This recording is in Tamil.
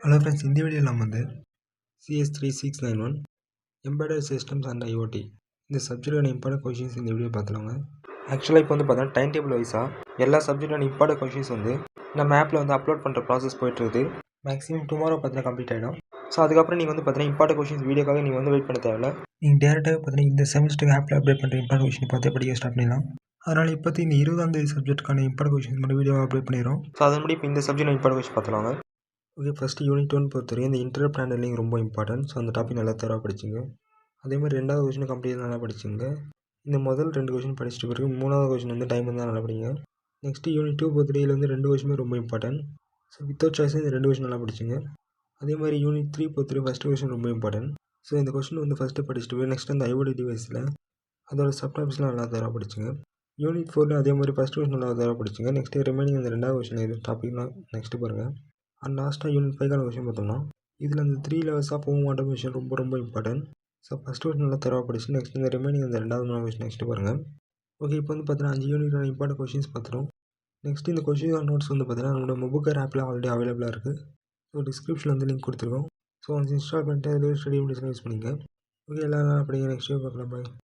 ஹலோ ஃப்ரெண்ட்ஸ், இந்த வீடியோவில் நம்ம CS3691 embedded systems and IoT இந்த சப்ஜெக்டான இம்பார்ட்டன்ட் கொஷின்ஸ் இந்த வீடியோ பார்த்துலாங்க. ஆக்சுவலாக இப்போ பார்த்தீங்கன்னா டைம் டேபிள் வைஸாக எல்லா சப்ஜெக்டான இம்பார்ட்டன்ட் கொஷின்ஸ் நம்ம ஆப்பில் அப்லோட் பண்ணுற ப்ராசஸ் போயிட்டுருக்குது. மேக்ஸிமம் டுமாரோ பார்த்தீங்கன்னா கம்ப்ளீட் ஆகிடும். ஸோ அதுக்கப்புறம் நீங்கள் பார்த்தீங்கன்னா இம்பார்ட்டன்ட் கொஷின்ஸ் வீடியோக்காக நீங்கள் வெயிட் பண்ண தேவையில்ல. நீங்கள் டேரெக்டாக பார்த்தீங்கன்னா இந்த செமஸ்டருக்கு ஆப்பில் அப்டேட் பண்ணுற இம்பார்ட்டன்ட் கொஷின் பார்த்து படிக்க ஸ்டார்ட் பண்ணிடலாம். அதனால் இப்போத்தி இந்த 20ஆம் தேதி சப்ஜெக்ட்டுக்கான இம்பார்ட்டன்ட் கொஷின்ஸ் மட்டும் வீடியோ அப்டேட் பண்ணிடுறோம். ஸோ அதன்படி இப்போ இந்த சப்ஜெக்ட் இம்பார்ட்டன்ட் கொஷின் பார்த்துலாங்க. ஓகே, ஃபஸ்ட்டு யூனிட் 1 பொறுத்தவரைக்கும் இந்த இன்டர்ப்ட் ஹேண்டலிங் ரொம்ப இம்பார்ட்டன்ட். ஸோ அந்த டாபிக் நல்லா தரவாக படிச்சுங்க. அதே மாதிரி ரெண்டாவது கொஷின் கம்ப்ளீட் நல்லா படிச்சுங்க. இந்த முதல் 2 கொஷின் படிச்சுட்டு பிறகு மூணாவது கொஷின் டைம் தான் நல்லா படிங்க. நெக்ஸ்ட்டு யூனிட் 2 பொறுத்தவரையில் 2 கொஷினுமே ரொம்ப இம்பார்ட்டன்ட். ஸோ வித்தவுட் சாய்ஸ் இந்த 2 கொஷின் நல்லா படிச்சுங்க. அதே மாதிரி யூனிட் 3 பொறுத்தவரை ஃபஸ்ட்டு கொஷின் ரொம்ப இம்பார்ட்டன்ட். ஸோ இந்த கொஷின் ஃபஸ்ட்டு படிச்சுட்டு போய் நெக்ஸ்ட் அந்த ஐஓடி டிவைஸில் அதோட சப்டாபிக்ஸ்லாம் நல்லா தரவாக படிச்சுங்க. யூனிட் 4 அதே மாதிரி ஃபஸ்ட் கொஷின் நல்லா தரவாக படிச்சுங்க. நெக்ஸ்ட்டு ரிமைனிங் அந்த ரெண்டாவது கொஷின் டாபிக்லாம் நெக்ஸ்ட்டு பாருங்கள். அண்ட் லாஸ்ட்டாக யூனிட் 5 கொஷின் பார்த்தோம்னா இதில் அந்த 3 லெவல்ஸ் ஆஃப் ஹோம் ஆட்டோமேஷன் ரொம்ப இம்பார்ட்டன்ட். ஸோ ஃபஸ்ட் கொஷின் நல்லா தரவாக படிச்சு நெக்ஸ்ட் இந்த ரிமைனிங் அந்த ரெண்டாவது கொஷின் நெக்ஸ்ட்டு பாருங்கள். ஓகே, இப்போ பார்த்தீங்கன்னா 5 யூனிட்டான இம்பார்ட்டன்ட் கொஷின்ஸ் பார்த்துரும். நெக்ஸ்ட் இந்த கொஷின் நோட்ஸ் பார்த்தீங்கன்னா நம்மளோட மொபுக்கர் ஆப்பில் ஆல்ரெடி அவைலபிளாக இருக்குது. ஸோ டிஸ்கிரிப்ஷனில் லிங்க் கொடுத்துருக்கோம். ஸோ இன்ஸ்டால் பண்ணிட்டு அதில் ஸ்டடி மெட்டீரியல்ஸ் யூஸ் பண்ணிங்க. ஓகே, எல்லாம் அப்படிங்க நெக்ஸ்ட் பார்க்கலாம். பாய்.